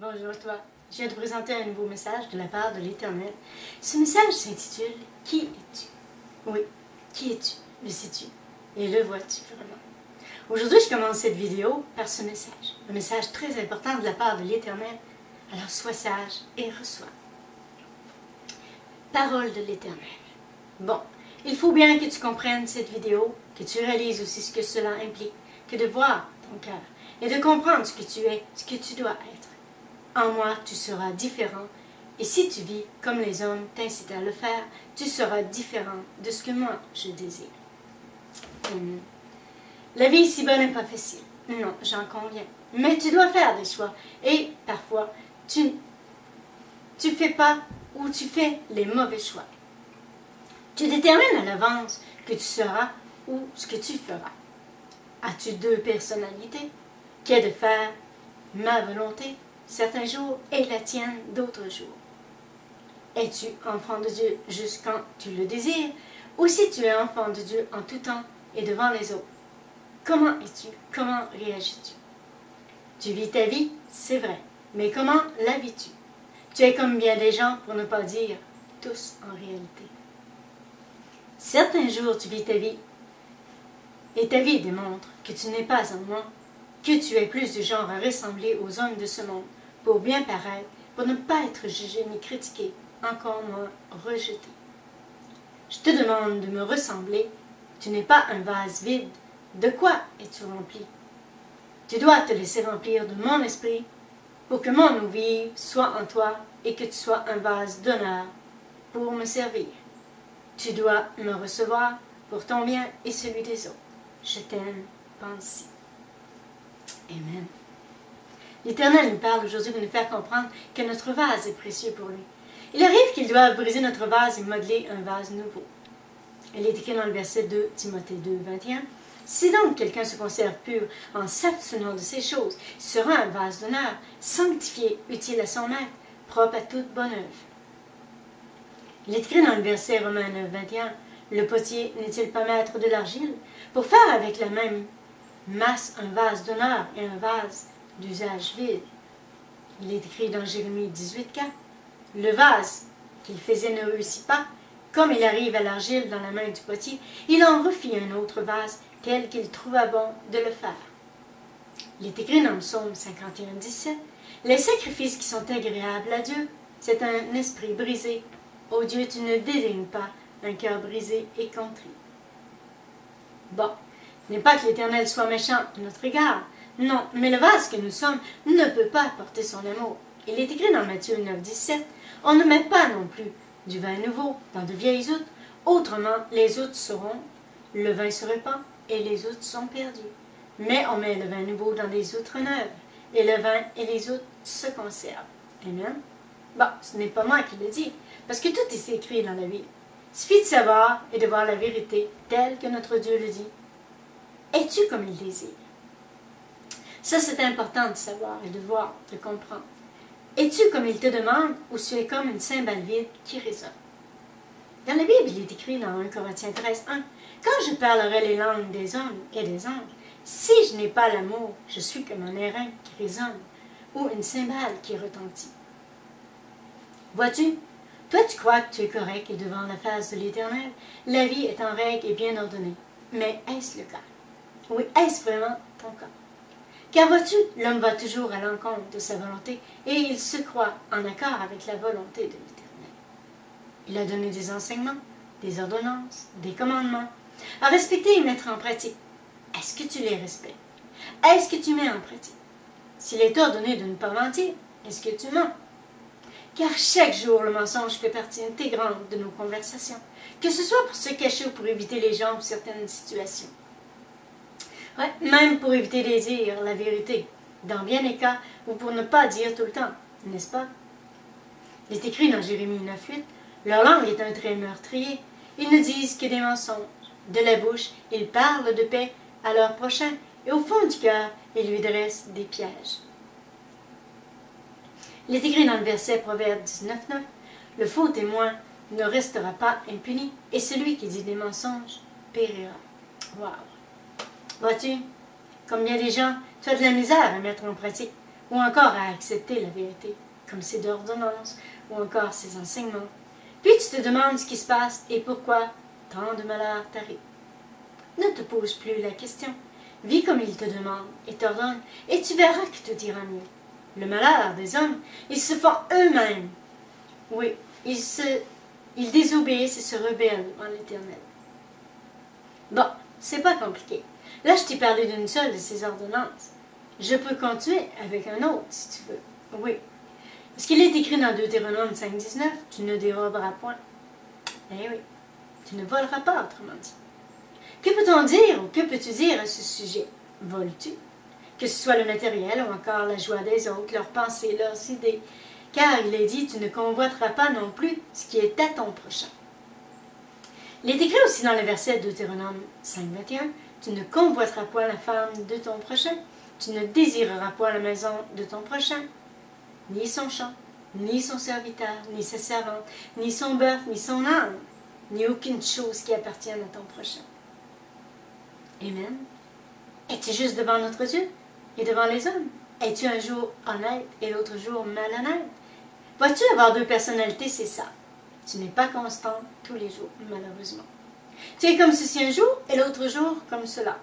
Bonjour toi, je viens de présenter un nouveau message de la part de l'Éternel. Ce message s'intitule « Qui es-tu » Oui, qui es-tu? Le sais-tu? Et le vois-tu vraiment? Aujourd'hui, je commence cette vidéo par ce message. Un message très important de la part de l'Éternel. Alors sois sage et reçois. Parole de l'Éternel. Bon, il faut bien que tu comprennes cette vidéo, que tu réalises aussi ce que cela implique, que de voir ton cœur et de comprendre ce que tu es, ce que tu dois être. En moi, tu seras différent, et si tu vis comme les hommes t'incitent à le faire, tu seras différent de ce que moi je désire. La vie ici-bas n'est pas facile. Non, j'en conviens. Mais tu dois faire des choix, et parfois, tu fais pas ou tu fais les mauvais choix. Tu détermines à l'avance que tu seras ou ce que tu feras. As-tu deux personnalités? Qu'est de faire ma volonté certains jours et la tienne d'autres jours? Es-tu enfant de Dieu juste quand tu le désires, ou si tu es enfant de Dieu en tout temps et devant les autres? Comment es-tu? Comment réagis-tu? Tu vis ta vie, c'est vrai, mais comment la vis-tu? Tu es comme bien des gens, pour ne pas dire tous en réalité. Certains jours tu vis ta vie, et ta vie démontre que tu n'es pas en moi, que tu es plus du genre à ressembler aux hommes de ce monde, pour bien paraître, pour ne pas être jugé ni critiqué, encore moins rejeté. Je te demande de me ressembler, tu n'es pas un vase vide, de quoi es-tu rempli? Tu dois te laisser remplir de mon esprit, pour que mon eau vive soit en toi et que tu sois un vase d'honneur pour me servir. Tu dois me recevoir pour ton bien et celui des autres. Je t'aime, pense-y. Amen. L'Éternel nous parle aujourd'hui de nous faire comprendre que notre vase est précieux pour lui. Il arrive qu'il doive briser notre vase et modeler un vase nouveau. Il est écrit dans le verset 2, Timothée 2, 21. Si donc quelqu'un se conserve pur en s'abstenant de ces choses, il sera un vase d'honneur, sanctifié, utile à son maître, propre à toute bonne œuvre. Il est écrit dans le verset Romains 9, 21. Le potier n'est-il pas maître de l'argile pour faire avec la même masse un vase d'honneur et un vase d'usage vide? Il est écrit dans Jérémie 18, 4. Le vase qu'il faisait ne réussit pas. Comme il arrive à l'argile dans la main du potier, il en refit un autre vase tel qu'il trouva bon de le faire. Il est écrit dans le psaume 51, 17. Les sacrifices qui sont agréables à Dieu, c'est un esprit brisé. Ô Dieu, tu ne dédaignes pas un cœur brisé et contrit. Bon, ce n'est pas que l'Éternel soit méchant à notre égard. Non, mais le vase que nous sommes ne peut pas porter son amour. Il est écrit dans Matthieu 9, 17. On ne met pas non plus du vin nouveau dans de vieilles outres. Autrement, les outres seront, le vin se répand et les outres sont perdues. Mais on met le vin nouveau dans des outres neuves, et le vin et les outres se conservent. Amen. Bon, ce n'est pas moi qui le dis, parce que tout est écrit dans la Bible. Il suffit de savoir et de voir la vérité telle que notre Dieu le dit. Es-tu comme il désire? Ça, c'est important de savoir et de voir, de comprendre. Es-tu comme il te demande, ou tu es comme une cymbale vide qui résonne? Dans la Bible, il est écrit dans 1 Corinthiens 13, 1. Quand je parlerai les langues des hommes et des anges, si je n'ai pas l'amour, je suis comme un airain qui résonne, ou une cymbale qui retentit. Vois-tu? Toi, tu crois que tu es correct et devant la face de l'Éternel, la vie est en règle et bien ordonnée. Mais est-ce le cas? Oui, est-ce vraiment ton cas? Car vois-tu, l'homme va toujours à l'encontre de sa volonté et il se croit en accord avec la volonté de l'Éternel. Il a donné des enseignements, des ordonnances, des commandements à respecter et mettre en pratique. Est-ce que tu les respectes? Est-ce que tu mets en pratique? S'il est ordonné de ne pas mentir, est-ce que tu mens? Car chaque jour, le mensonge fait partie intégrante de nos conversations, que ce soit pour se cacher ou pour éviter les gens ou certaines situations. Ouais, même pour éviter de dire la vérité, dans bien des cas, ou pour ne pas dire tout le temps, n'est-ce pas? Il est écrit dans Jérémie 9,8, leur langue est un trait meurtrier, ils ne disent que des mensonges. De la bouche, ils parlent de paix à leur prochain, et au fond du cœur, ils lui dressent des pièges. Il est écrit dans le verset Proverbe 19, 9, le faux témoin ne restera pas impuni, et celui qui dit des mensonges périra. Wow! Vois-tu, comme bien des gens, tu as de la misère à mettre en pratique, ou encore à accepter la vérité, comme ses ordonnances, ou encore ses enseignements. Puis tu te demandes ce qui se passe et pourquoi tant de malheur t'arrive. Ne te pose plus la question. Vis comme il te demande et t'ordonne, et tu verras qu'il te dira mieux. Le malheur des hommes, ils se font eux-mêmes. Oui, ils désobéissent et se rebellent en l'Éternel. Bon, c'est pas compliqué. Là, je t'ai parlé d'une seule de ces ordonnances. Je peux continuer avec un autre, si tu veux. Oui. Parce qu'il est écrit dans Deutéronome 5,19, tu ne déroberas point. Eh oui, tu ne voleras pas, autrement dit. Que peut-on dire ou que peux-tu dire à ce sujet? Voles-tu? Que ce soit le matériel ou encore la joie des autres, leurs pensées, leurs idées. Car il est dit, tu ne convoiteras pas non plus ce qui est à ton prochain. Il est écrit aussi dans le verset de Deutéronome 5,21, tu ne convoiteras point la femme de ton prochain, tu ne désireras point la maison de ton prochain, ni son champ, ni son serviteur, ni sa servante, ni son bœuf, ni son âne, ni aucune chose qui appartienne à ton prochain. Amen. Es-tu juste devant notre Dieu et devant les hommes? Es-tu un jour honnête et l'autre jour malhonnête? Vas-tu avoir deux personnalités, c'est ça. Tu n'es pas constant tous les jours, malheureusement. Tu es comme ceci un jour et l'autre jour comme cela.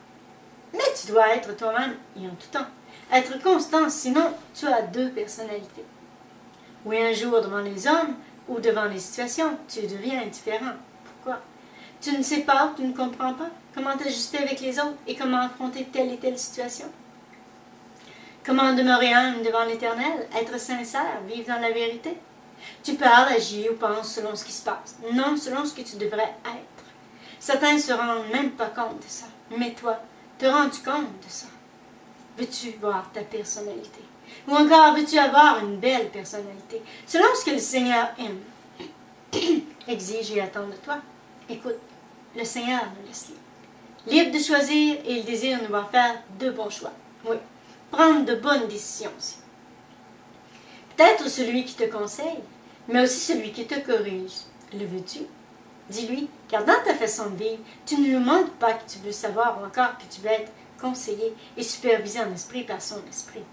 Mais tu dois être toi-même et en tout temps. Être constant, sinon tu as deux personnalités. Oui, un jour devant les hommes ou devant les situations, tu deviens indifférent. Pourquoi? Tu ne sais pas, tu ne comprends pas comment t'ajuster avec les autres et comment affronter telle et telle situation. Comment demeurer humble devant l'Éternel, être sincère, vivre dans la vérité. Tu parles, agis ou penses selon ce qui se passe, non selon ce que tu devrais être. Certains ne se rendent même pas compte de ça, mais toi, te rends-tu compte de ça? Veux-tu voir ta personnalité? Ou encore, veux-tu avoir une belle personnalité, selon ce que le Seigneur aime, exige et attend de toi? Écoute, le Seigneur nous laisse libre de choisir et il désire nous voir faire de bons choix. Oui, prendre de bonnes décisions aussi. Peut-être celui qui te conseille, mais aussi celui qui te corrige. Le veux-tu? Dis-lui, car dans ta façon de vivre, tu ne nous montres pas que tu veux savoir ou encore que tu veux être conseillé et supervisé en esprit par son esprit.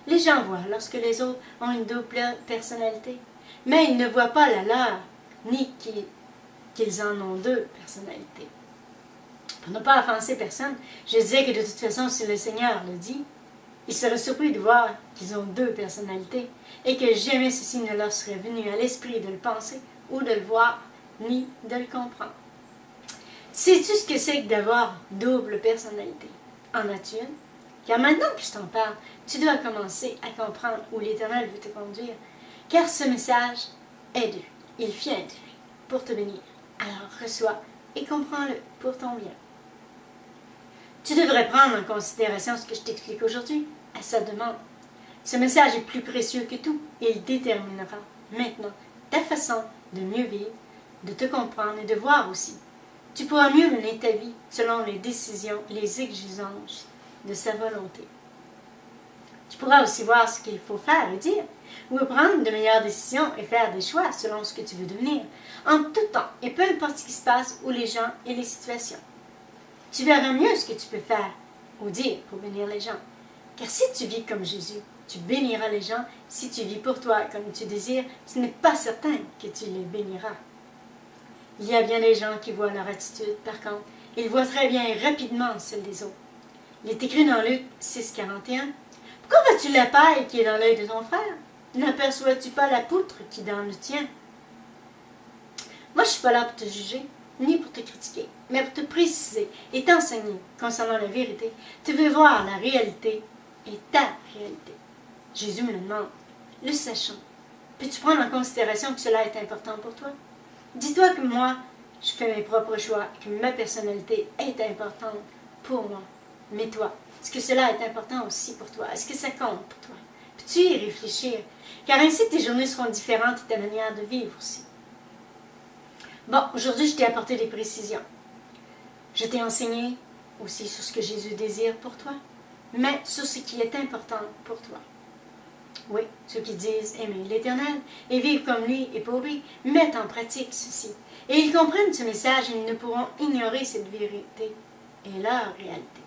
Les gens voient lorsque les autres ont une double personnalité, mais ils ne voient pas la leur, ni qu'ils en ont deux personnalités. Pour ne pas offenser personne, je disais que de toute façon, si le Seigneur le dit, il serait surpris de voir qu'ils ont deux personnalités et que jamais ceci ne leur serait venu à l'esprit de le penser ou de le voir, ni de le comprendre. Sais-tu ce que c'est que d'avoir double personnalité? En as-tu une? Car maintenant que je t'en parle, tu dois commencer à comprendre où l'Éternel veut te conduire, car ce message est de lui. Il vient de lui pour te bénir. Alors reçois et comprends-le pour ton bien. Tu devrais prendre en considération ce que je t'explique aujourd'hui, à sa demande. Ce message est plus précieux que tout et il déterminera maintenant ta façon de mieux vivre, de te comprendre et de voir aussi. Tu pourras mieux mener ta vie selon les décisions et les exigences de sa volonté. Tu pourras aussi voir ce qu'il faut faire et dire, ou prendre de meilleures décisions et faire des choix selon ce que tu veux devenir, en tout temps et peu importe ce qui se passe ou les gens et les situations. Tu verras mieux ce que tu peux faire ou dire pour bénir les gens. Car si tu vis comme Jésus, tu béniras les gens. Si tu vis pour toi comme tu désires, ce n'est pas certain que tu les béniras. Il y a bien des gens qui voient leur attitude, par contre, ils voient très bien et rapidement celle des autres. Il est écrit dans Luc 6,41 « Pourquoi vois-tu la paille qui est dans l'œil de ton frère? N'aperçois-tu pas la poutre qui est dans le tien? » Moi, je ne suis pas là pour te juger, ni pour te critiquer, mais pour te préciser et t'enseigner concernant la vérité. Tu veux voir la réalité et ta réalité. Jésus me le demande. Le sachant, peux-tu prendre en considération que cela est important pour toi? Dis-toi que moi, je fais mes propres choix, que ma personnalité est importante pour moi. Mais toi, est-ce que cela est important aussi pour toi? Est-ce que ça compte pour toi? Peux-tu y réfléchir? Car ainsi tes journées seront différentes et ta manière de vivre aussi. Bon, aujourd'hui, je t'ai apporté des précisions. Je t'ai enseigné aussi sur ce que Jésus désire pour toi, mais sur ce qui est important pour toi. Oui, ceux qui disent aimer l'Éternel et vivre comme lui et pour lui, mettent en pratique ceci. Et ils comprennent ce message et ils ne pourront ignorer cette vérité et leur réalité.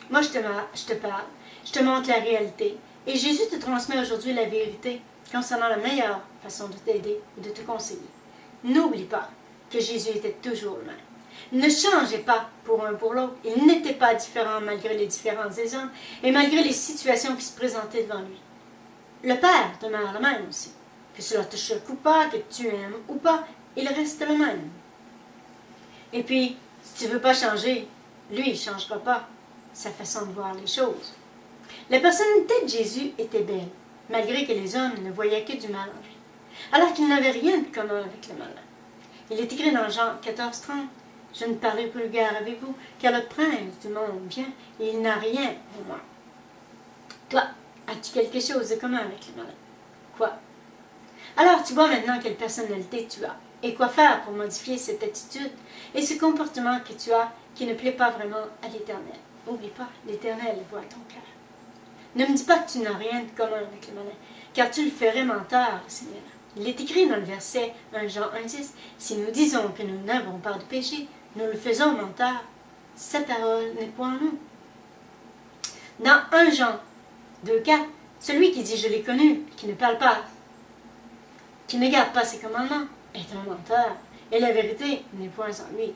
Moi, je te parle, je te montre la réalité Et Jésus te transmet aujourd'hui la vérité concernant la meilleure façon de t'aider et de te conseiller. N'oublie pas que Jésus était toujours le même. Il ne changeait pas pour un pour l'autre. Il n'était pas différent malgré les différences des hommes et malgré les situations qui se présentaient devant lui. Le Père demeure le même aussi. Que cela te choque ou pas, que tu aimes ou pas, il reste le même. Et puis, si tu ne veux pas changer, lui, il ne changera pas sa façon de voir les choses. La personnalité de Jésus était belle, malgré que les hommes ne voyaient que du mal en lui, alors qu'il n'avait rien de commun avec le malin. Il est écrit dans Jean 14,30 « Je ne parlerai plus guère avec vous, car le prince du monde vient, et il n'a rien pour moi. » Toi, as-tu quelque chose de commun avec le malin? Quoi? Alors tu vois maintenant quelle personnalité tu as, et quoi faire pour modifier cette attitude et ce comportement que tu as qui ne plaît pas vraiment à l'Éternel. N'oublie pas, l'Éternel voit ton cœur. Ne me dis pas que tu n'as rien de commun avec le malin, car tu le ferais menteur, Seigneur. Il est écrit dans le verset 1 Jean 1,10 « Si nous disons que nous n'avons pas de péché, nous le faisons menteur. Sa parole n'est point en nous. » Dans 1 Jean 2,4 « Celui qui dit « Je l'ai connu », qui ne parle pas, qui ne garde pas ses commandements, est un menteur, et la vérité n'est point en lui. »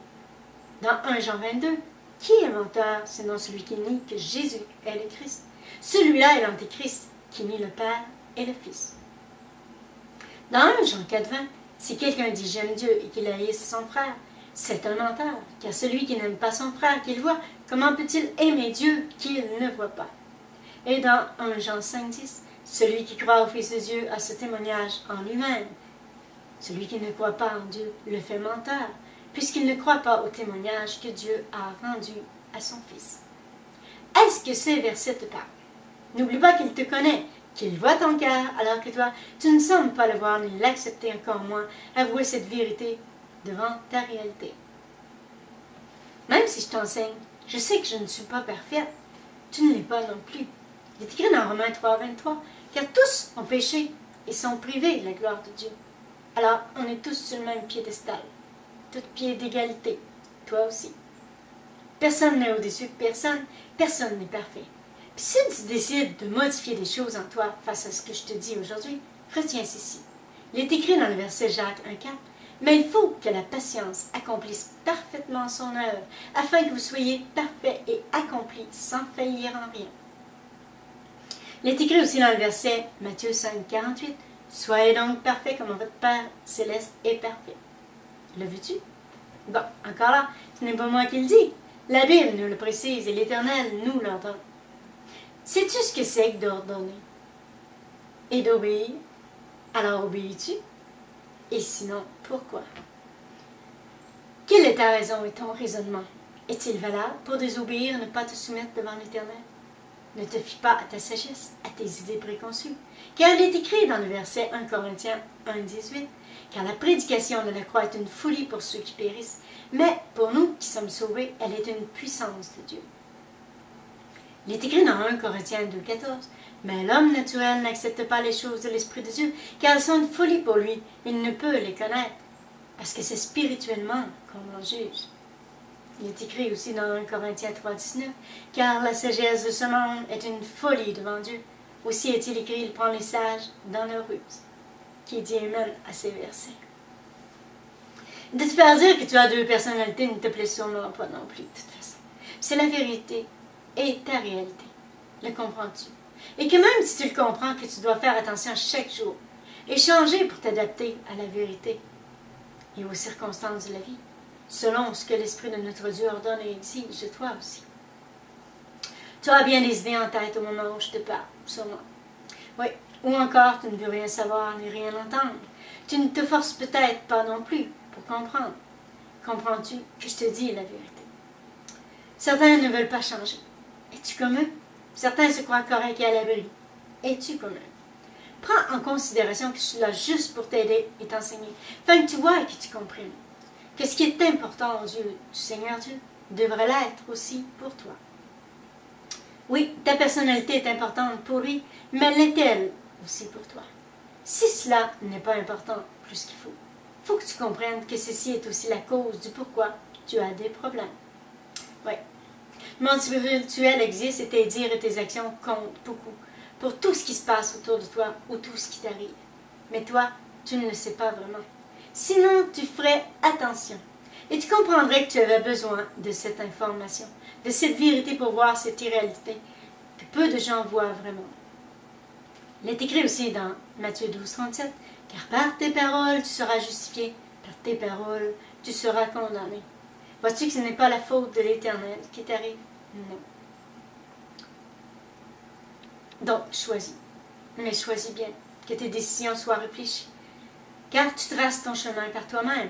Dans 1 Jean 22 « Qui est menteur, sinon celui qui nie que Jésus est le Christ? Celui-là est l'Antéchrist, qui nie le Père et le Fils. » Dans 1 Jean 4,20, si quelqu'un dit « J'aime Dieu » et qu'il haïsse son frère, c'est un menteur, car celui qui n'aime pas son frère qu'il voit, comment peut-il aimer Dieu qu'il ne voit pas? Et dans 1 Jean 5,10, celui qui croit au Fils de Dieu a ce témoignage en lui-même. Celui qui ne croit pas en Dieu le fait menteur, puisqu'il ne croit pas au témoignage que Dieu a rendu à son Fils. Est-ce que ces versets te parlent? N'oublie pas qu'il te connaît, qu'il voit ton cœur, alors que toi, tu ne sembles pas le voir ni l'accepter, encore moins avouer cette vérité devant ta réalité. Même si je t'enseigne, je sais que je ne suis pas parfaite. Tu ne l'es pas non plus. Il est écrit dans Romains 3,23 « Car tous ont péché et sont privés de la gloire de Dieu. » Alors, on est tous sur le même piédestal, tout pied d'égalité, toi aussi. Personne n'est au-dessus de personne, personne n'est parfait. Puis si tu décides de modifier des choses en toi face à ce que je te dis aujourd'hui, retiens ceci. Il est écrit dans le verset Jacques 1,4 « Mais il faut que la patience accomplisse parfaitement son œuvre, afin que vous soyez parfaits et accomplis sans faillir en rien. » Il est écrit aussi dans le verset Matthieu 5,48 « Soyez donc parfaits comme votre Père céleste est parfait. » Le veux-tu? Bon, encore là, ce n'est pas moi qui le dis. La Bible nous le précise et l'Éternel nous l'ordonne. Sais-tu ce que c'est que d'ordonner et d'obéir? Alors obéis-tu? Et sinon, pourquoi? Quelle est ta raison et ton raisonnement? Est-il valable pour désobéir et ne pas te soumettre devant l'Éternel? Ne te fie pas à ta sagesse, à tes idées préconçues, car il est écrit dans le verset 1 Corinthiens 1,18 « Car la prédication de la croix est une folie pour ceux qui périssent, mais pour nous qui sommes sauvés, elle est une puissance de Dieu. » Il est écrit dans 1 Corinthiens 2,14 « Mais l'homme naturel n'accepte pas les choses de l'Esprit de Dieu, car elles sont une folie pour lui, il ne peut les connaître, parce que c'est spirituellement qu'on en juge. » Il est écrit aussi dans 1 Corinthiens 3,19 « Car la sagesse de ce monde est une folie devant Dieu. Aussi est-il écrit, il prend les sages dans leur ruse. » Qui dit Amen à ces versets. De te faire dire que tu as deux personnalités ne te plaît sûrement pas non plus, de toute façon. C'est la vérité et ta réalité. Le comprends-tu? Et que même si tu le comprends, que tu dois faire attention chaque jour et changer pour t'adapter à la vérité et aux circonstances de la vie, selon ce que l'Esprit de notre Dieu ordonne et exige de toi aussi. Tu as bien des idées en tête au moment où je te parle, sûrement. Oui, ou encore tu ne veux rien savoir ni rien entendre. Tu ne te forces peut-être pas non plus pour comprendre. Comprends-tu que je te dis la vérité? Certains ne veulent pas changer. Es-tu comme eux? Certains se croient corrects et à l'abri. Es-tu comme eux? Prends en considération que je suis là juste pour t'aider et t'enseigner, afin que tu vois et que tu comprennes que ce qui est important aux yeux du Seigneur Dieu devrait l'être aussi pour toi. Oui, ta personnalité est importante pour lui, mais l'est-elle aussi pour toi? Si cela n'est pas important plus qu'il faut que tu comprennes que ceci est aussi la cause du pourquoi tu as des problèmes. Oui. Le monde spirituel existe et tes dires et tes actions comptent beaucoup pour tout ce qui se passe autour de toi ou tout ce qui t'arrive. Mais toi, tu ne le sais pas vraiment. Sinon, tu ferais attention et tu comprendrais que tu avais besoin de cette information, de cette vérité pour voir cette irréalité que peu de gens voient vraiment. Il est écrit aussi dans Matthieu 12, 37, « Car par tes paroles tu seras justifié, par tes paroles tu seras condamné. » Vois-tu que ce n'est pas la faute de l'Éternel qui t'arrive? Non. Donc, choisis. Mais choisis bien, que tes décisions soient réfléchies. Car tu traces ton chemin par toi-même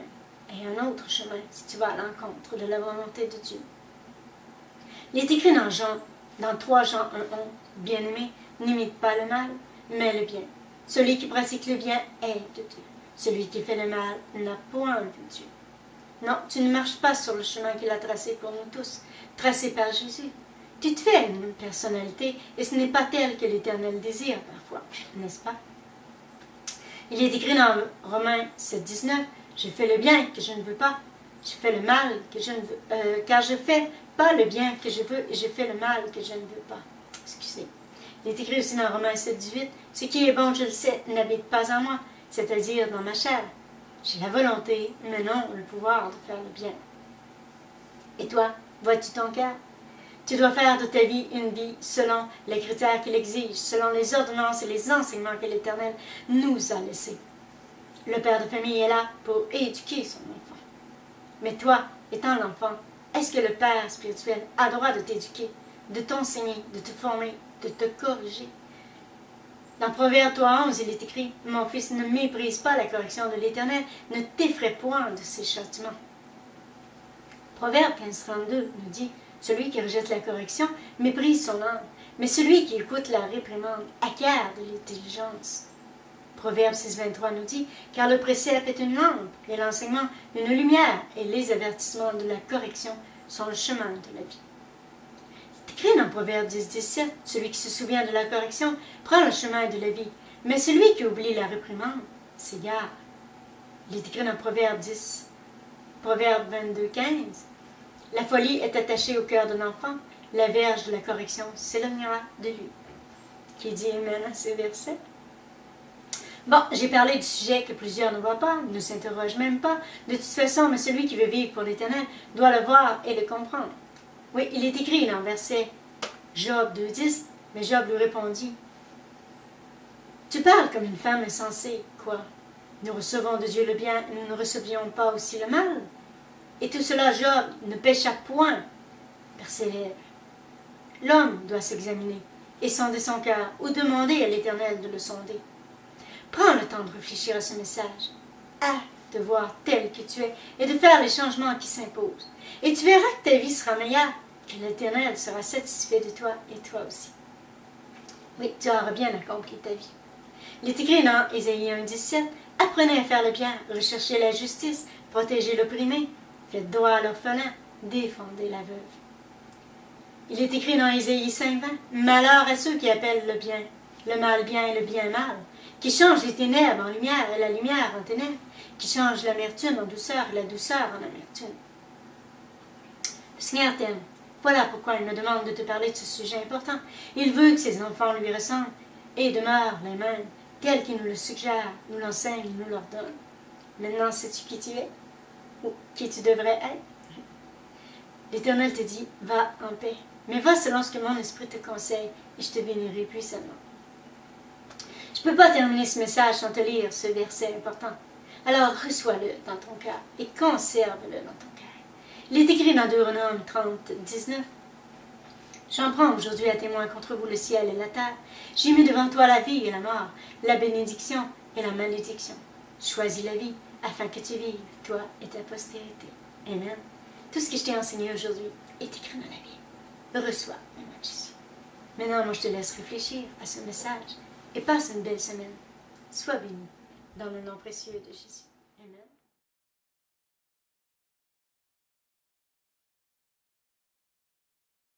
et un autre chemin si tu vas à l'encontre de la volonté de Dieu. Il est écrit dans 3 Jean 1,11, « Bien-aimé, n'imite pas le mal, mais le bien. Celui qui pratique le bien est de Dieu. Celui qui fait le mal n'a point vu Dieu. » Non, tu ne marches pas sur le chemin qu'il a tracé pour nous tous, tracé par Jésus. Tu te fais une personnalité et ce n'est pas telle que l'Éternel désire parfois, n'est-ce pas? Il est écrit dans Romains 7, 19, « Je fais le bien que je ne veux pas, je fais le mal que je ne veux, car je fais pas le bien que je veux et je fais le mal que je ne veux pas. » Excusez. Il est écrit aussi dans Romains 7, 18, « Ce qui est bon, je le sais, n'habite pas en moi, c'est-à-dire dans ma chair. J'ai la volonté, mais non le pouvoir de faire le bien. » Et toi, vois-tu ton cœur? Tu dois faire de ta vie une vie selon les critères qu'il exige, selon les ordonnances et les enseignements que l'Éternel nous a laissés. Le père de famille est là pour éduquer son enfant. Mais toi, étant l'enfant, est-ce que le père spirituel a le droit de t'éduquer, de t'enseigner, de te former, de te corriger? Dans Proverbe 3,11, il est écrit, « Mon fils, ne méprise pas la correction de l'Éternel, ne t'effraie point de ses châtiments. » Proverbe 15,32 nous dit, « Celui qui rejette la correction méprise son âme, mais celui qui écoute la réprimande acquiert de l'intelligence. » Proverbe 6,23 nous dit, « Car le précepte est une lampe, et l'enseignement une lumière, et les avertissements de la correction sont le chemin de la vie. » C'est écrit dans Proverbe 10,17, « Celui qui se souvient de la correction prend le chemin de la vie, mais celui qui oublie la réprimande s'égare. » Il est écrit dans Proverbe 22,15, « La folie est attachée au cœur d'un enfant, la verge de la correction s'éloignera de lui. » Qui dit amen à ces versets? Bon, j'ai parlé du sujet que plusieurs ne voient pas, ne s'interrogent même pas. De toute façon, mais celui qui veut vivre pour l'Éternel doit le voir et le comprendre. Oui, il est écrit dans le verset Job 2,10, mais Job lui répondit, « Tu parles comme une femme insensée, quoi? Nous recevons de Dieu le bien et nous ne recevions pas aussi le mal? » Et tout cela, Job ne pécha point par ses lèvres. L'homme doit s'examiner et sonder son cœur ou demander à l'Éternel de le sonder. Prends le temps de réfléchir à ce message, à te voir tel que tu es et de faire les changements qui s'imposent. Et tu verras que ta vie sera meilleure, que l'Éternel sera satisfait de toi et toi aussi. Oui, tu auras bien accompli ta vie. Il est écrit dans Ésaïe 1,17, « Apprenez à faire le bien, recherchez la justice, protégez l'opprimé, faites droit à l'orphelin, défendez la veuve. » Il est écrit dans Ésaïe 5,20, « Malheur à ceux qui appellent le bien, le mal bien et le bien mal, qui changent les ténèbres en lumière et la lumière en ténèbres, qui changent l'amertume en douceur et la douceur en amertume. » Le Seigneur t'aime. Voilà pourquoi il me demande de te parler de ce sujet important. Il veut que ses enfants lui ressemblent et demeurent les mêmes, tels qu'il nous le suggère, nous l'enseigne, nous l'ordonne. Maintenant, sais-tu qui tu es? Ou qui tu devrais être? L'Éternel te dit, va en paix. Mais va selon ce que mon esprit te conseille et je te bénirai puissamment. Je ne peux pas terminer ce message sans te lire ce verset important. Alors reçois-le dans ton cœur et conserve-le dans ton cœur. Il est écrit dans Deutéronome 30, 19. J'en prends aujourd'hui à témoin contre vous le ciel et la terre. J'ai mis devant toi la vie et la mort, la bénédiction et la malédiction. Choisis la vie afin que tu vives, toi et ta postérité. Amen. Tout ce que je t'ai enseigné aujourd'hui est écrit dans la Bible. Reçois le nom de Jésus. Maintenant, moi, je te laisse réfléchir à ce message et passe une belle semaine. Sois béni dans le nom précieux de Jésus.